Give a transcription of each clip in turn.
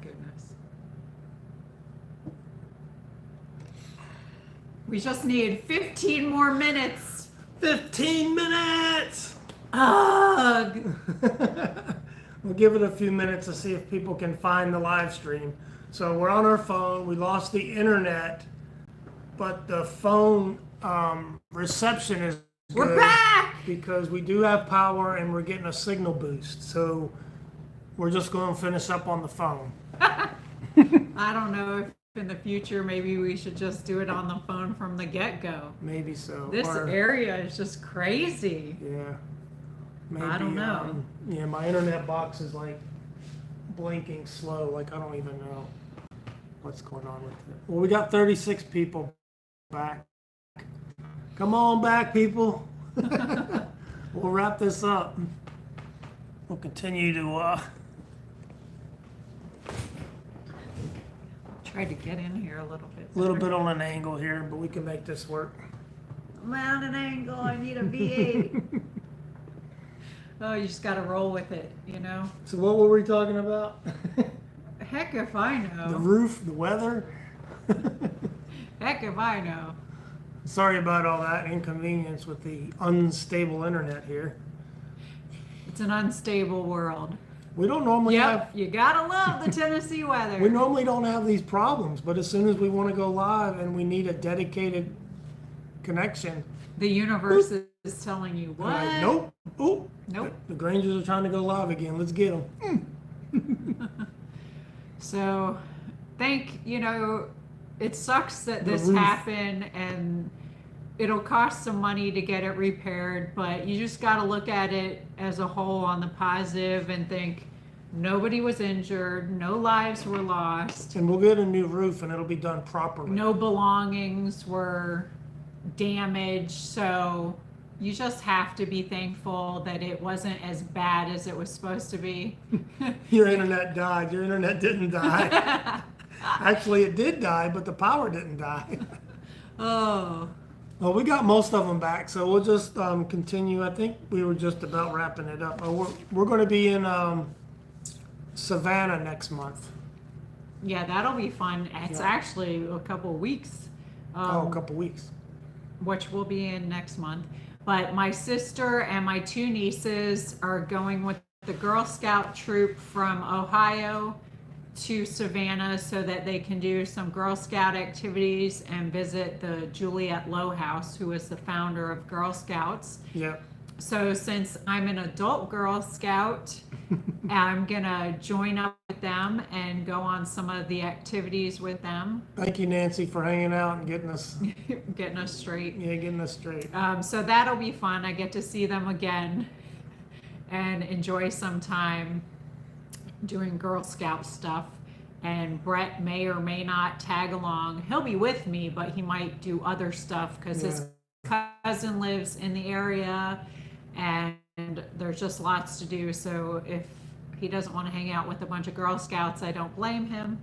goodness. We just need 15 more minutes. 15 minutes! Ugh. We'll give it a few minutes to see if people can find the live stream. So we're on our phone. We lost the internet, but the phone reception is good. We're back! Because we do have power and we're getting a signal boost. So we're just going to finish up on the phone. I don't know if in the future maybe we should just do it on the phone from the get-go. Maybe so. This area is just crazy. Yeah. Maybe, I don't know. Yeah, my internet box is like blinking slow. Like I don't even know what's going on with it. Well, we got 36 people back. Come on back, people. We'll wrap this up. We'll continue to Try to get in here a little bit. a little bit on an angle here, but we can make this work. I'm at an angle. I need a V8. Oh, you just got to roll with it, you know? So what were we talking about? Heck if I know. The roof, the weather. Heck if I know. Sorry about all that inconvenience with the unstable internet here. It's an unstable world. We don't normally have. You gotta love the Tennessee weather. We normally don't have these problems, but as soon as we want to go live and we need a dedicated connection, The universe is telling you what? like, nope, oop, Nope. The Grangers are trying to go live again. Let's get them. So, it sucks that this roof. happened and it'll cost some money to get it repaired, but you just got to look at it as a whole on the positive and think nobody was injured, no lives were lost, And we'll get a new roof and it'll be done properly. no belongings were damaged. So you just have to be thankful that it wasn't as bad as it was supposed to be. Your internet died. Your internet didn't die. Actually, it did die, but the power didn't die. Oh. Well, we got most of them back, so we'll just continue. I think we were just about wrapping it up. We're going to be in Savannah next month. Yeah, that'll be fun. It's actually a couple weeks. A couple weeks. Which we'll be in next month. But my sister and my two nieces are going with the Girl Scout troop from Ohio to Savannah so that they can do some Girl Scout activities and visit the Juliette Lowe House, who is the founder of Girl Scouts. Yep. So since I'm an adult Girl Scout, I'm gonna join up with them and go on some of the activities with them. Thank you, Nancy, for hanging out and getting us straight. Yeah, getting us straight. So that'll be fun. I get to see them again and enjoy some time doing Girl Scout stuff. And Brett may or may not tag along. He'll be with me, but he might do other stuff because his cousin lives in the area and there's just lots to do. So if he doesn't want to hang out with a bunch of Girl Scouts, I don't blame him.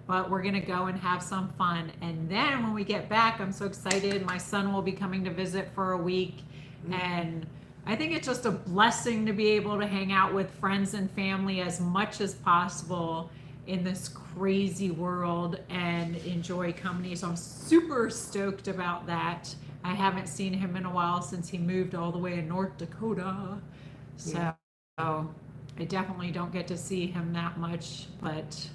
But we're going to go and have some fun. And then when we get back, I'm so excited. My son will be coming to visit for a week. And I think it's just a blessing to be able to hang out with friends and family as much as possible in this crazy world and enjoy company. So I'm super stoked about that. I haven't seen him in a while since he moved all the way to North Dakota. So I definitely don't get to see him that much, but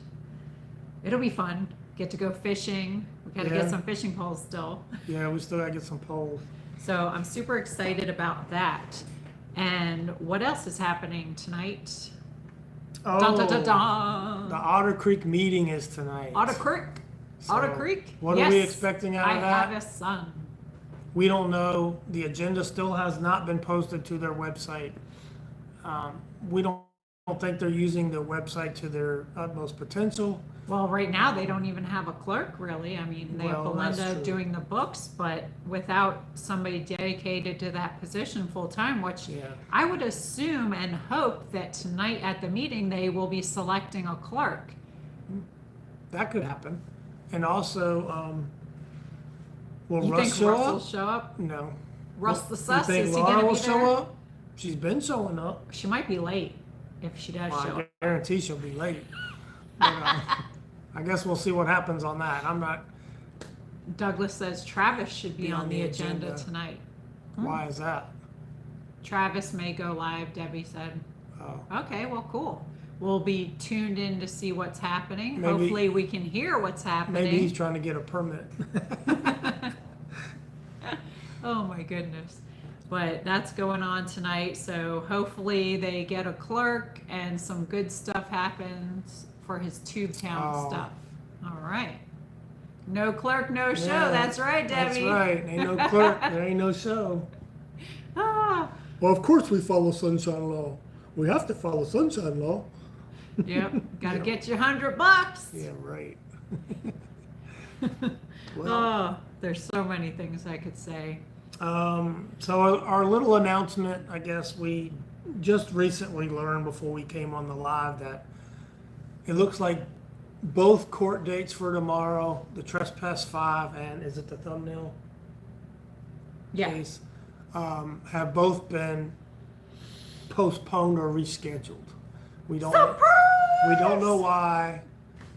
it'll be fun. Get to go fishing. We got to get some fishing poles still. Yeah, we still got to get some poles. So I'm super excited about that. And what else is happening tonight? Oh, Dun, dun, dun, dun. the Otter Creek meeting is tonight. Otter Creek. So, Otter Creek. What are we expecting out of that? I have a son. We don't know. The agenda still has not been posted to their website. We don't think they're using their website to their utmost potential. Well, right now they don't even have a clerk, really. I mean, they have Well, that's Belinda true. doing the books, but without somebody dedicated to that position full time, which I would assume and hope that tonight at the meeting they will be selecting a clerk. That could happen. And also, will You Russ think show Russ up? will show up? No. Russ the You sus, think is he Laura going will to be there? show up? She's been showing up. She might be late if she does show Well, I up. guarantee she'll be late. I guess we'll see what happens on that. I'm not. Douglas says Travis should be on the agenda tonight. Why is that? Travis may go live, Debbie said. Oh. Okay, well, cool. We'll be tuned in to see what's happening. Maybe- Hopefully we can hear what's happening. Maybe he's trying to get a permit. Oh my goodness. But that's going on tonight, so hopefully they get a clerk and some good stuff happens for his Tubetown stuff. All right. No clerk, no show. Yeah, That's right, Debbie. That's right. Ain't no clerk, there ain't no show. Ah, Well, of course we follow sunshine law. We have to follow sunshine law. yep. Got to Yep. get you $100. Yeah, right. Oh, there's so many things I could say. So our little announcement, I guess we just recently learned before we came on the live that it looks like both court dates for tomorrow, the trespass 5 and is it the thumbnail Yeah. case, have both been postponed or rescheduled. We don't know why,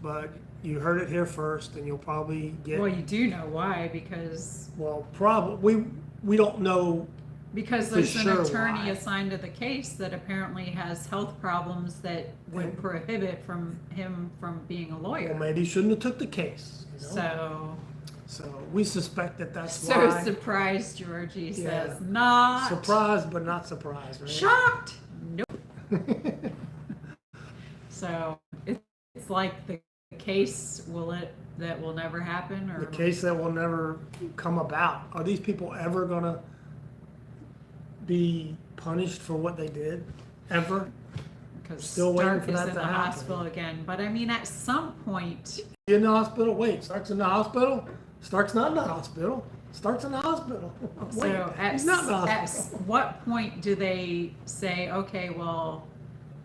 but you heard it here first, and you'll probably get. Well, you do know why, because Probably we don't know. there's For an sure attorney why. assigned to the case that apparently has health problems that would prohibit him from being a Well, lawyer. maybe he shouldn't have took the case. So we suspect that that's So why. surprised, Georgie Yeah. says, not Surprised, but not surprised, right? shocked. Nope. So it's like the case that will never happen, or The case that will never come about. Are these people ever gonna be punished for what they did? Ever? because Still waiting Stark for is that in to the happen. hospital again. But I mean, at some point, In the hospital? Wait, Stark's in the hospital? Stark's not in the hospital. Stark's in the hospital. Wait, so he's not in the at hospital. what point do they say, okay, well,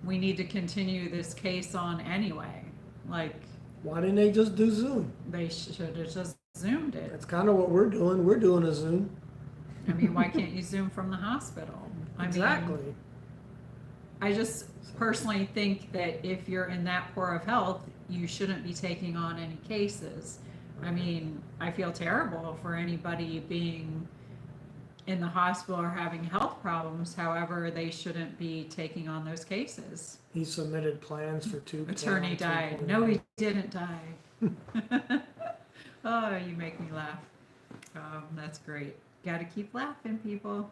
we need to continue this case on anyway? Like, Why didn't they just do Zoom? they should have just Zoomed it. That's kind of what we're doing. We're doing a Zoom. I mean, why can't you Zoom from the hospital? I Exactly. mean, I just personally think that if you're in that poor of health, you shouldn't be taking on any cases. I mean, I feel terrible for anybody being in the hospital or having health problems. However, they shouldn't be taking on those cases. He submitted plans for two. Attorney died. No, he didn't die. Oh, you make me laugh. That's great. Got to keep laughing, people.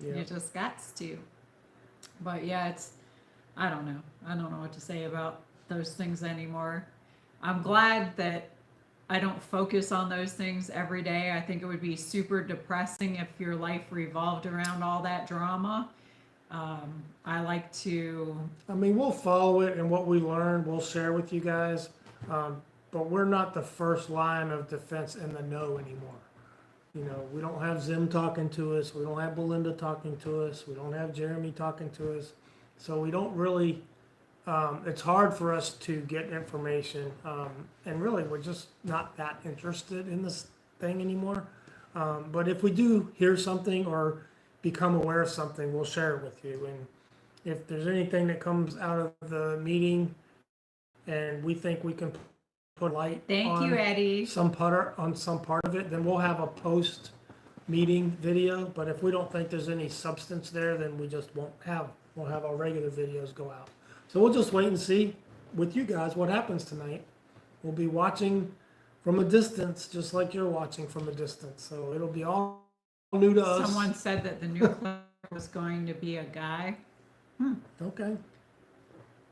Yeah. You just got to. But yeah, I don't know. I don't know what to say about those things anymore. I'm glad that I don't focus on those things every day. I think it would be super depressing if your life revolved around all that drama. I like to. I mean, we'll follow it, and what we learn, we'll share with you guys. But we're not the first line of defense in the know anymore. You know, we don't have Zim talking to us. We don't have Belinda talking to us. We don't have Jeremy talking to us. So we don't really, it's hard for us to get information. And really, we're just not that interested in this thing anymore. But if we do hear something or become aware of something, we'll share it with you. And if there's anything that comes out of the meeting and we think we can put light Thank on you, Eddie. some part of it, then we'll have a post meeting video. But if we don't think there's any substance there, then we just we'll have our regular videos go out. So we'll just wait and see with you guys what happens tonight. We'll be watching from a distance, just like you're watching from a distance. So it'll be all new to us. Someone said that the new clerk was going to be a guy. Okay.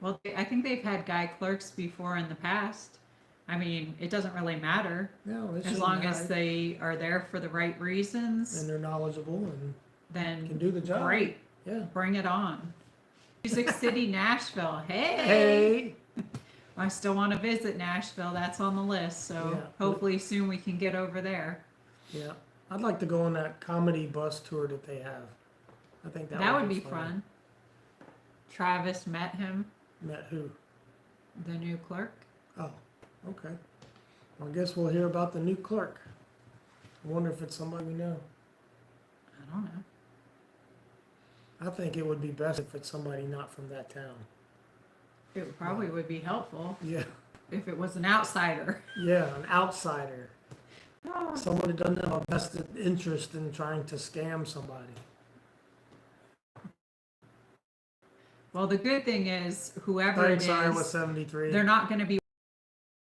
Well, I think they've had guy clerks before in the past. I mean, it doesn't really matter No, it as shouldn't long as matter. they are there for the right reasons. And they're knowledgeable and Then can do the job. great, Yeah. bring it on. Music City, Nashville. Hey. I still want to visit Nashville. That's on the list. So Yeah. hopefully soon we can get over there. Yeah. I'd like to go on that comedy bus tour that they have. I think That would be fun. Travis met him, Met who? the new clerk. Oh, okay. Well, I guess we'll hear about the new clerk. I wonder if it's somebody we know. I don't know. I think it would be best if it's somebody not from that town. It probably would be helpful Yeah, if it was an outsider. yeah, an outsider. Oh. Someone who doesn't have a vested interest in trying to scam somebody. Well, the good thing is, whoever Thanks, it Iowa is, 73. they're not going to be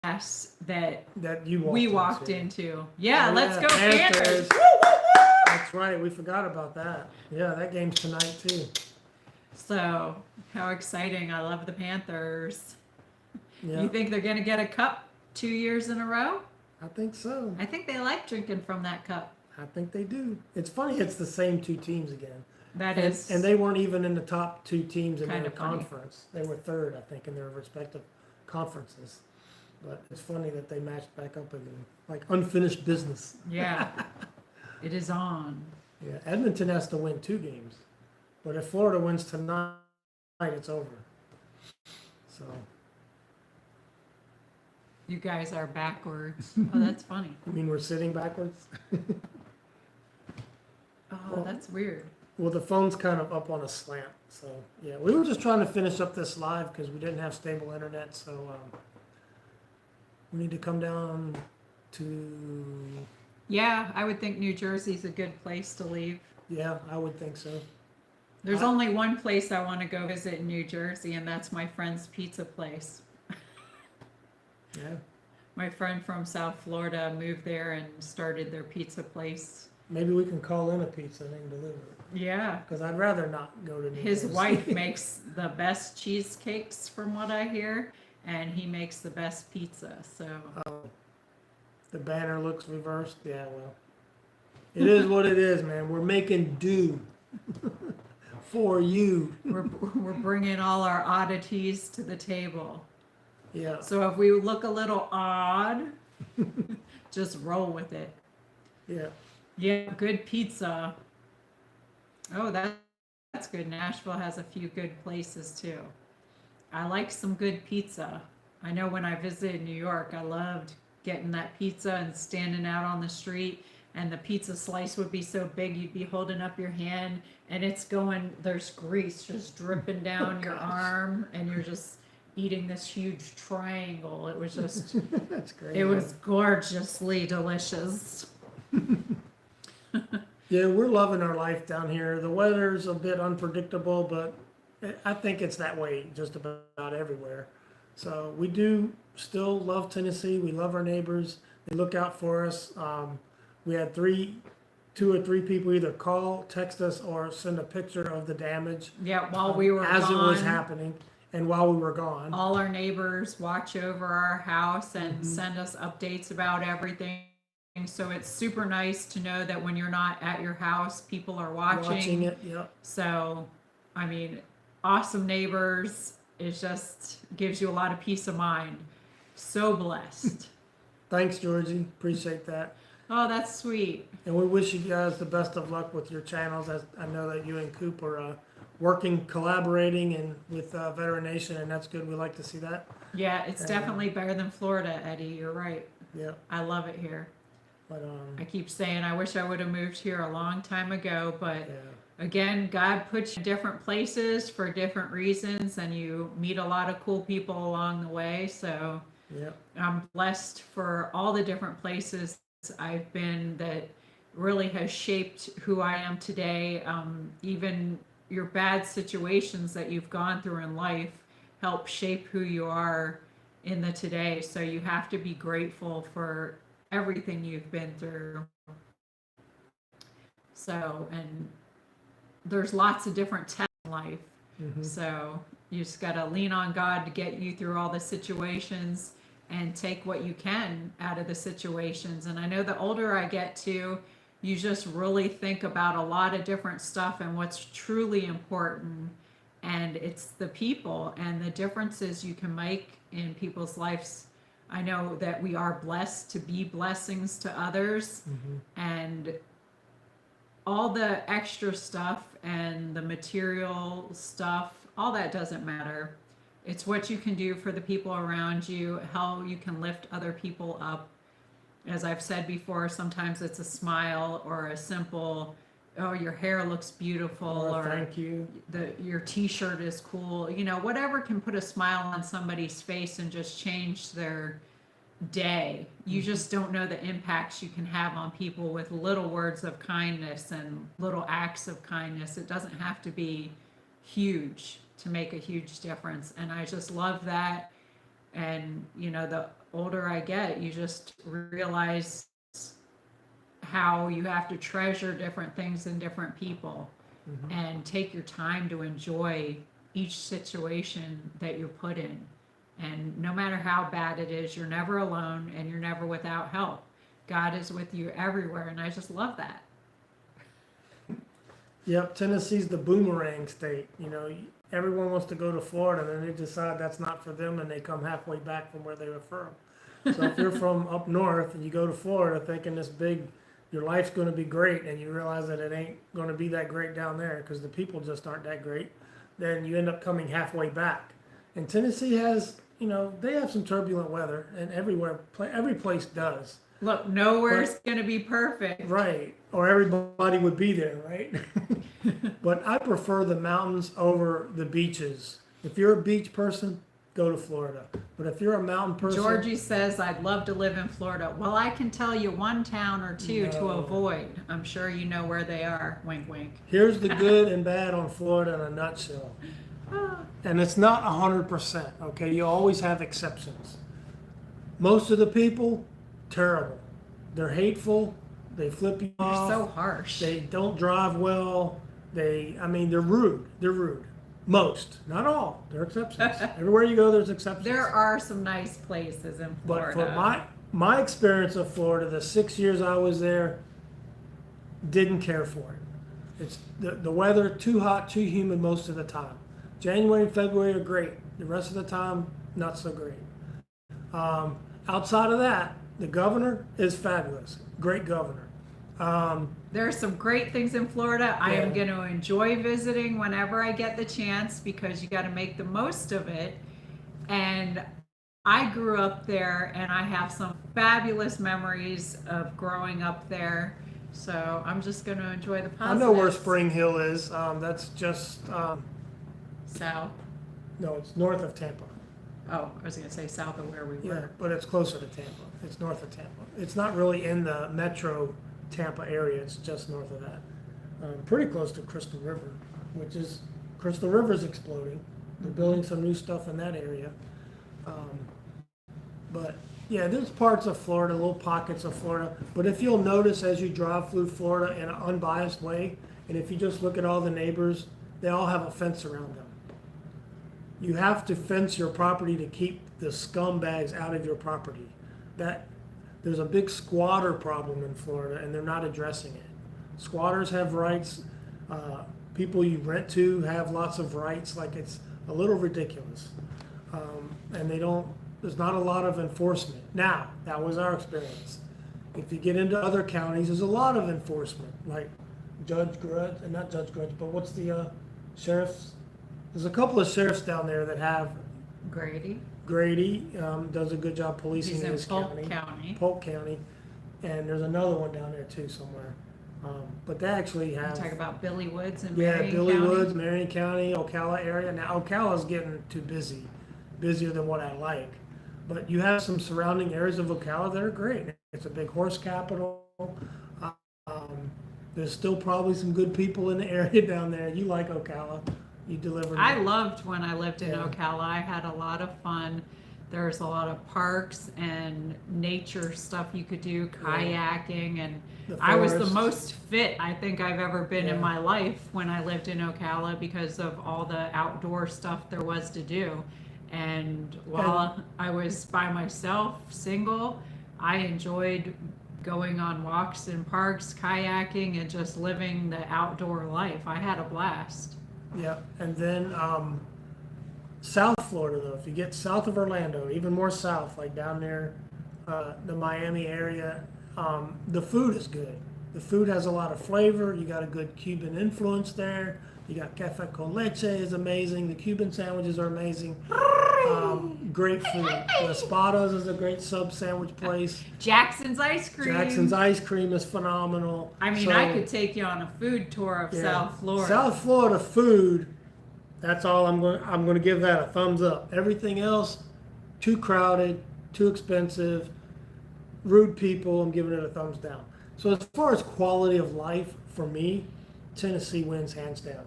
mess that That you we walked into. Yeah, Oh, let's yeah, go Panthers. Panthers! Woo, woo, woo! That's right. We forgot about that. Yeah, that game's tonight too. So, how exciting. I love the Panthers. Yeah, You think they're going to get a cup 2 years in a row? I think so. I think they like drinking from that cup. I think they do. It's funny. It's the same two teams again. That And, is. and they weren't even in the top two teams in their Kinda funny. conference. They were third, I think, in their respective conferences. But it's funny that they matched back up again, like unfinished business. Yeah. It is on. Yeah, Edmonton has to win 2 games, but if Florida wins tonight, it's over. So You guys are backwards. Oh, that's funny. I mean, we're sitting backwards. Oh, Well- that's weird. Well, the phone's kind of up on a slant. So yeah, we were just trying to finish up this live because we didn't have stable internet. So we need to come down to. Yeah, I would think New Jersey's a good place to leave. Yeah, I would think so. There's only one place I want to go visit in New Jersey, and that's my friend's pizza place. Yeah, My friend from South Florida moved there and started their pizza place. maybe we can call in a pizza and they can deliver it. Yeah. Because I'd rather not go to New His Jersey. wife makes the best cheesecakes, from what I hear, and he makes the best pizza. So The banner looks reversed. Yeah, well, it is what it is, man. We're making do for you. we're bringing all our oddities to the table. Yeah, So if we look a little odd, just roll with it. yeah. Yeah, good pizza. Oh, that's good. Nashville has a few good places too. I like some good pizza. I know when I visited New York, I loved getting that pizza and standing out on the street, and the pizza slice would be so big you'd be holding up your hand and it's going, there's grease just dripping down your arm, and you're just eating this huge triangle. It was just, That's great. it was gorgeously delicious. Yeah, we're loving our life down here. The weather's a bit unpredictable, but I think it's that way just about everywhere. So we do still love Tennessee. We love our neighbors. They look out for us. We had 2 or 3 people either call, text us, or send a picture of the damage Yeah, while we were as gone, it was happening and while we were gone. all our neighbors watch over our house and Mhm. send us updates about everything. So it's super nice to know that when you're not at your house, people are watching. it. Yep. So, I mean, awesome neighbors. It just gives you a lot of peace of mind. So blessed. Thanks, Georgie. Appreciate that. Oh, that's sweet. And we wish you guys the best of luck with your channels. As I know that you and Coop are working, collaborating, and with Veteran Nation, and that's good. We like to see that. Yeah, it's And, definitely better than Florida, Eddie. You're right. Yeah. I love it here. But I keep saying I wish I would have moved here a long time ago, but yeah. again, God puts you in different places for different reasons, and you meet a lot of cool people along the way. So Yeah. I'm blessed for all the different places I've been that really has shaped who I am today. Even your bad situations that you've gone through in life help shape who you are in the today. So you have to be grateful for everything you've been through. So, and there's lots of different tests in life. Mhm. So you just got to lean on God to get you through all the situations and take what you can out of the situations. And I know the older I get to, you just really think about a lot of different stuff and what's truly important. And it's the people and the differences you can make in people's lives. I know that we are blessed to be blessings to others, Mhm. and all the extra stuff and the material stuff, all that doesn't matter. It's what you can do for the people around you, how you can lift other people up. As I've said before, sometimes it's a smile or a simple oh, your hair looks beautiful, Oh, or thank you. your t-shirt is cool. You know, whatever can put a smile on somebody's face and just change their day. You just don't know the impacts you can have on people with little words of kindness and little acts of kindness. It doesn't have to be huge to make a huge difference. And I just love that. And, you know, the older I get, you just realize how you have to treasure different things in different people and take your time to enjoy each situation that you're put in. And no matter how bad it is, you're never alone and you're never without help. God is with you everywhere, and I just love that. Yep, Tennessee's the boomerang state. You know, everyone wants to go to Florida, and then they decide that's not for them, and they come halfway back from where they were from. So if you're from up north and you go to Florida thinking this big, your life's going to be great, and you realize that it ain't going to be that great down there because the people just aren't that great, then you end up coming halfway back. And Tennessee has, you know, they have some turbulent weather, and every place does. Look, nowhere's going to be perfect. Right, or everybody would be there, right? But I prefer the mountains over the beaches. If you're a beach person, go to Florida. But if you're a mountain person, Georgie says, I'd love to live in Florida. Well, I can tell you one town or two to No. avoid. I'm sure you know where they are. Wink, wink. here's the good and bad on Florida in a nutshell. And it's not 100%, okay? You always have exceptions. Most of the people, terrible. They're hateful. They flip you You're off. so harsh. They don't drive well. They're rude. They're rude. Most, not all. There are exceptions. Everywhere you go, there's exceptions. There are some nice places in But Florida. for my experience of Florida, the 6 years I was there, didn't care for it. It's the weather too hot, too humid most of the time. January and February are great. The rest of the time, not so great. Outside of that, the governor is fabulous. Great governor. There are some great things in Florida. I am Yeah. going to enjoy visiting whenever I get the chance because you got to make the most of it. And I grew up there and I have some fabulous memories of growing up there. So I'm just going to enjoy the I positives. know where Spring Hill is. That's just, South. no, it's north of Tampa. Oh, I was going to say south of where we Yeah, were. but it's closer to Tampa. It's north of Tampa. It's not really in the metro Tampa area. It's just north of that. Pretty close to Crystal River, Crystal River's exploding. They're building some new stuff in that area. But yeah, there's parts of Florida, little pockets of Florida. But if you'll notice as you drive through Florida in an unbiased way, and if you just look at all the neighbors, they all have a fence around them. You have to fence your property to keep the scumbags out of your property. There's a big squatter problem in Florida, and they're not addressing it. Squatters have rights. People you rent to have lots of rights. Like, it's a little ridiculous, and there's not a lot of enforcement. Now, that was our experience. If you get into other counties, there's a lot of enforcement, like not Judge Grudge, but what's the sheriff's? There's a couple of sheriffs down there that have. Grady does a good job policing He's in his Polk county. County. Polk County, and there's another one down there too somewhere. But they actually You have. talk about Billy Woods and Yeah, Marion Billy County. Woods, Marion County, Ocala area. Now Ocala's getting too busy, busier than what I like. But you have some surrounding areas of Ocala that are great. It's a big horse capital. There's still probably some good people in the area down there. You like Ocala? You delivered. I loved when I lived in Yeah. Ocala. I had a lot of fun. There's a lot of parks and nature stuff you could do, kayaking, and The I was the forest. most fit I think I've ever been Yeah. in my life when I lived in Ocala because of all the outdoor stuff there was to do. And while I was by myself, single, I enjoyed going on walks in parks, kayaking, and just living the outdoor life. I had a blast. Yeah, and then South Florida though, if you get south of Orlando, even more south, like down there, the Miami area, the food is good. The food has a lot of flavor. You got a good Cuban influence there. You got cafe con leche is amazing. The Cuban sandwiches are amazing. great food. The Spada's is a great sub sandwich place. Jackson's Ice Cream. Jackson's Ice Cream is phenomenal. I mean, So, I could take you on a food tour of yeah, South Florida. South Florida food. That's all I'm going to give that a thumbs up. Everything else, too crowded, too expensive, rude people. I'm giving it a thumbs down. So as far as quality of life for me, Tennessee wins hands down.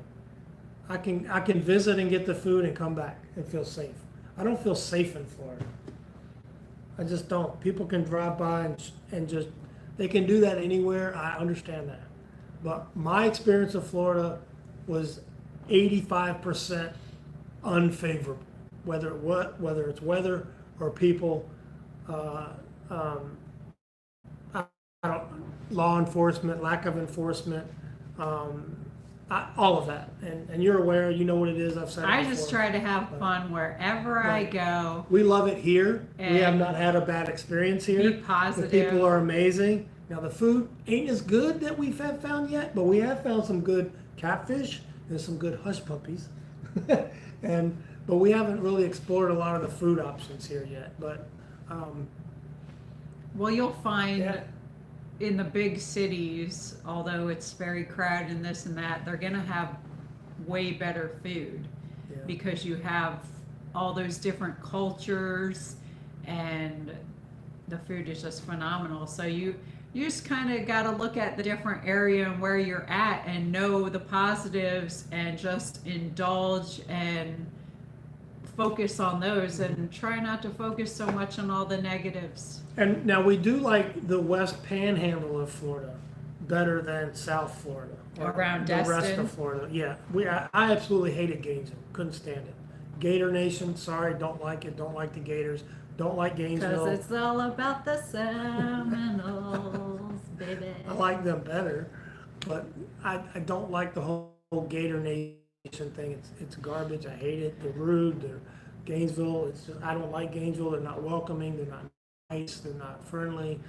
I can visit and get the food and come back and feel safe. I don't feel safe in Florida. I just don't. People can drive by and just, they can do that anywhere. I understand that. But my experience of Florida was 85% unfavorable, whether it's weather or people. I don't, law enforcement, lack of enforcement, all of that. And you're aware, you know what it is. I've said it I before. just try to have fun wherever I Right. go. We love it here. We have And not had a bad experience here. Be positive. The people are amazing. Now the food ain't as good that we've found yet, but we have found some good catfish and some good hush puppies. But we haven't really explored a lot of the food options here yet. But Well, you'll find Yeah. in the big cities, although it's very crowded and this and that, they're going to have way better food yeah. because you have all those different cultures and the food is just phenomenal. So you just kind of got to look at the different area and where you're at and know the positives and just indulge and focus on those and try not to focus so much on all the negatives. And now we do like the West Panhandle of Florida better than South Florida. or Around the rest Destin? of Florida. Yeah, I absolutely hated Gainesville. Couldn't stand it. Gator Nation, sorry, don't like it. Don't like the Gators. Don't like Gainesville. Because it's all about the Seminoles, baby. I like them better, but I don't like the whole Gator Nation thing. It's garbage. I hate it. They're rude. They're Gainesville. It's just, I don't like Gainesville. They're not welcoming. They're not nice. They're not friendly.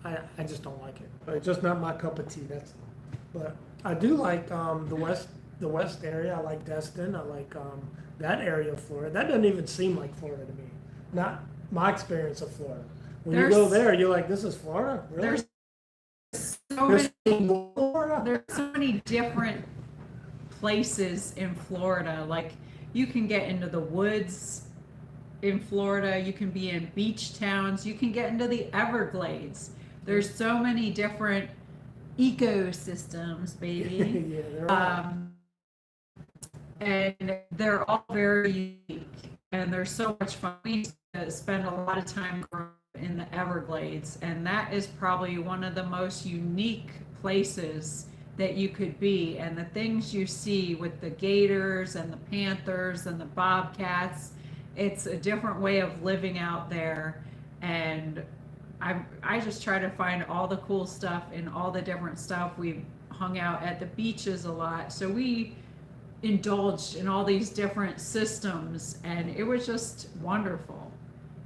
I just don't like it. But it's just not my cup of tea. That's all. But I do like the west area. I like Destin. I like that area of Florida. That doesn't even seem like Florida to me. Not my experience of Florida. When you go there, you're like, this is Florida? Really? There's so many different places in Florida. Like you can get into the woods in Florida, you can be in beach towns, you can get into the Everglades. There's so many different ecosystems, baby. Yeah, there are. And they're all very unique and they're so much fun. We used to spend a lot of time growing up in the Everglades, and that is probably one of the most unique places that you could be. And the things you see with the gators and the panthers and the bobcats, it's a different way of living out there. And I just try to find all the cool stuff and all the different stuff. We hung out at the beaches a lot, so we indulged in all these different systems, and it was just wonderful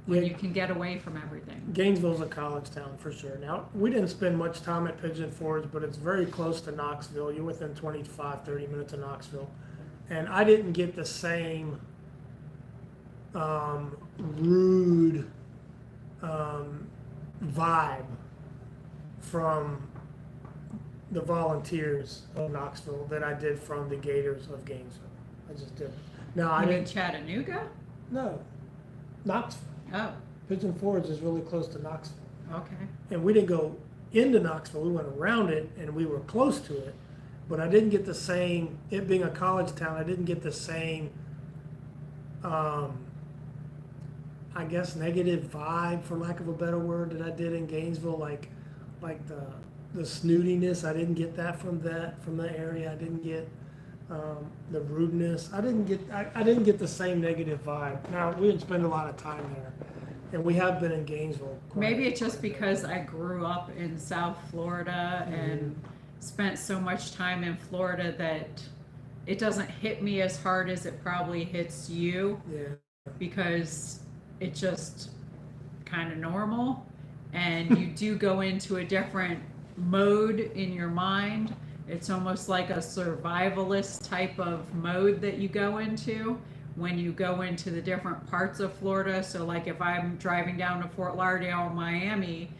when you can get away from everything. Gainesville's a college town for sure. Now, we didn't spend much time at Pigeon Forge, but it's very close to Knoxville. You're within 25, 30 minutes of Knoxville. And I didn't get the same rude vibe from the volunteers of Knoxville that I did from the Gators of Gainesville. I just didn't. No, I You mean didn't. Chattanooga? No, Knoxville. Oh, Pigeon Forge is really close to Knoxville. okay. And we didn't go into Knoxville. We went around it, and we were close to it. But I didn't get the same. It being a college town, I didn't get the same. I guess negative vibe, for lack of a better word, that I did in Gainesville. Like the snootiness. I didn't get that from the area. I didn't get the rudeness. I didn't get the same negative vibe. Now, we didn't spend a lot of time there, and we have been in Gainesville. Maybe it's just because I grew up in South Florida and spent so much time in Florida that it doesn't hit me as hard as it probably hits you, Yeah. because it's just kind of normal, and you do go into a different mode in your mind. It's almost like a survivalist type of mode that you go into when you go into the different parts of Florida. So like if I'm driving down to Fort Lauderdale, Miami,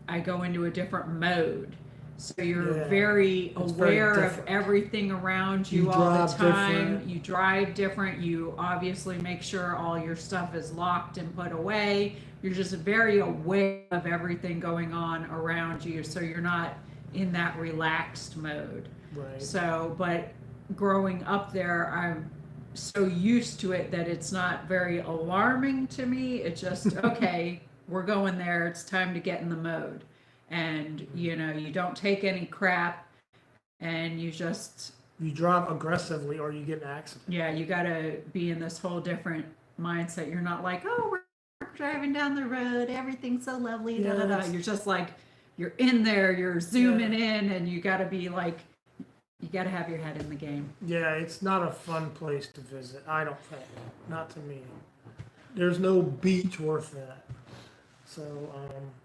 I go into a different mode. So you're Yeah, very it's very aware of different. everything around You you all the drive time. different. You drive different. You obviously make sure all your stuff is locked and put away. You're just very aware of everything going on around you. So you're not in that relaxed mode. Right. So, but growing up there, I'm so used to it that it's not very alarming to me. It's just, okay, we're going there. It's time to get in the mode. And, you know, you don't take any crap and you just, You drive aggressively or you get in an accident. yeah, you got to be in this whole different mindset. You're not like, oh, we're driving down the road. Everything's so lovely. Da, da, da. Yes. You're just like, you're in there, you're zooming in, and you got to be like, you got to have your head in the game. Yeah, it's not a fun place to visit. I don't think. Not to me. There's no beach worth that. So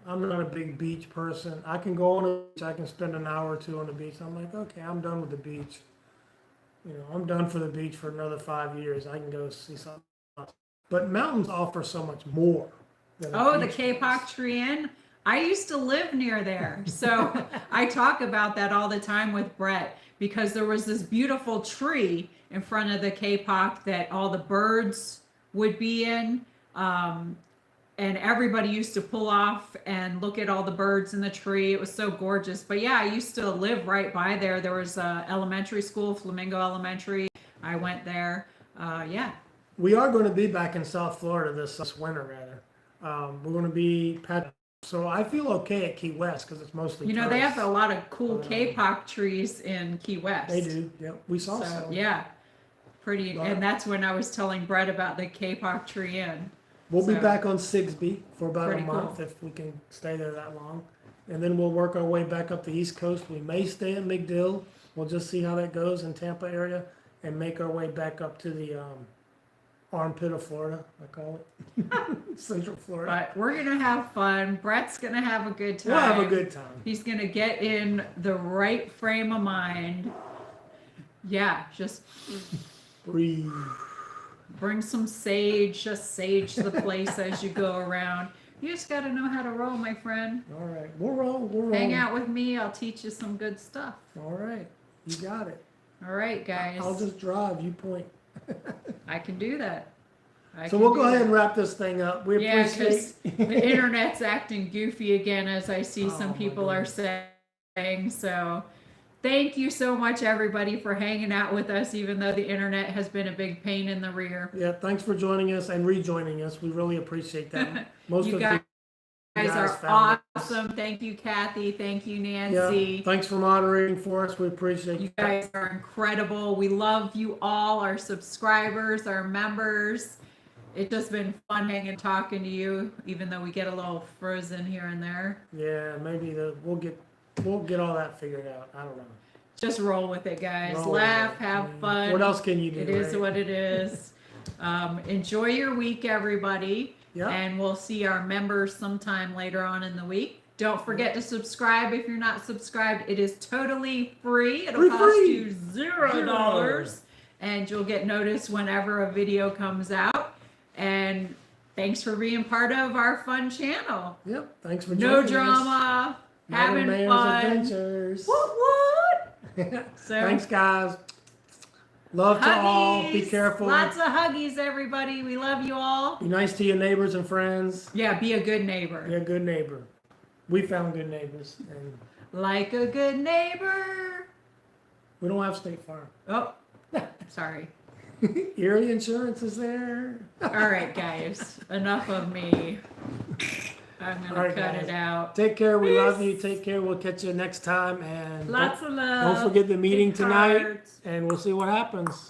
I'm not a big beach person. I can go on a beach. I can spend an hour or two on the beach. I'm like, okay, I'm done with the beach. You know, I'm done for the beach for another 5 years. I can go see something else. But mountains offer so much more. Than a Oh, the beach Cape does. Hawk Tree Inn. I used to live near there. So I talk about that all the time with Brett because there was this beautiful tree in front of the Cape Hawk that all the birds would be in. And everybody used to pull off and look at all the birds in the tree. It was so gorgeous. But yeah, I used to live right by there. There was a elementary school, Flamingo Elementary. I went there. Yeah. We are going to be back in South Florida this winter, rather. We're going to be so I feel okay at Key West because it's mostly You know, they have a tourists. lot of cool Cape Hawk trees in Key West. They do. Yep, we saw So some. yeah, pretty. Right. And that's when I was telling Brett about the Cape Hawk Tree Inn. We'll be So- back on Sigsbee for about a Pretty cool. month if we can stay there that long. And then we'll work our way back up the East Coast. We may stay in McDill. We'll just see how that goes in Tampa area and make our way back up to the armpit of Florida, I call it. Central Florida. But we're gonna have fun. Brett's gonna have a good time. We'll have a good time. He's gonna get in the right frame of mind. Yeah, just Breathe. bring some sage. Just sage the place as you go around. You just gotta know how to roll, my friend. All right. We'll roll. We'll roll. Hang out with me. I'll teach you some good stuff. All right. You got it. All right, guys. I'll just drive. You point. I can do that. I So can we'll do go ahead that. and wrap this thing up. We Yeah, appreciate. because the internet's acting goofy again, as I see Oh, some my people are goodness. saying. So, thank you so much, everybody, for hanging out with us, even though the internet has been a big pain in the rear. Yeah, thanks for joining us and rejoining us. We really appreciate that. Most You of guys the are found us. awesome. Thank you, Kathy. Thank you, Yeah, Nancy. thanks for moderating for us. We appreciate You you. guys are incredible. We love you all, our subscribers, our members. It's just been fun hanging, talking to you, even though we get a little frozen here and there. Yeah, maybe we'll get all that figured out. I don't know. Just roll with it, guys. Roll Laugh, with it. have fun. What else can you do? It is right? what it is. Enjoy your week, everybody. Yeah. And we'll see our members sometime later on in the week. Don't forget to subscribe if you're not subscribed. It is totally free. It'll cost Free. you $0. And you'll get notice whenever a video comes out. And thanks for being part of our fun channel. Yep. Thanks for No joining us. drama, Madam having Mayor's fun. Adventures. What, what? So, Thanks, guys. Love to all. Be huggies. careful. Lots of huggies, everybody. We love you all. Be nice to your neighbors and friends. Yeah, be a good neighbor. Be a good neighbor. We found good neighbors, and Like a good neighbor. we don't have State Farm. Oh, sorry. Erie Insurance is there. All right, guys. Enough of me. I'm going All to right, cut guys. it out. Take care. We love you. Peace. Take care. We'll catch you next time. And Lots of love. don't forget the meeting Big tonight, hearts. and we'll see what happens.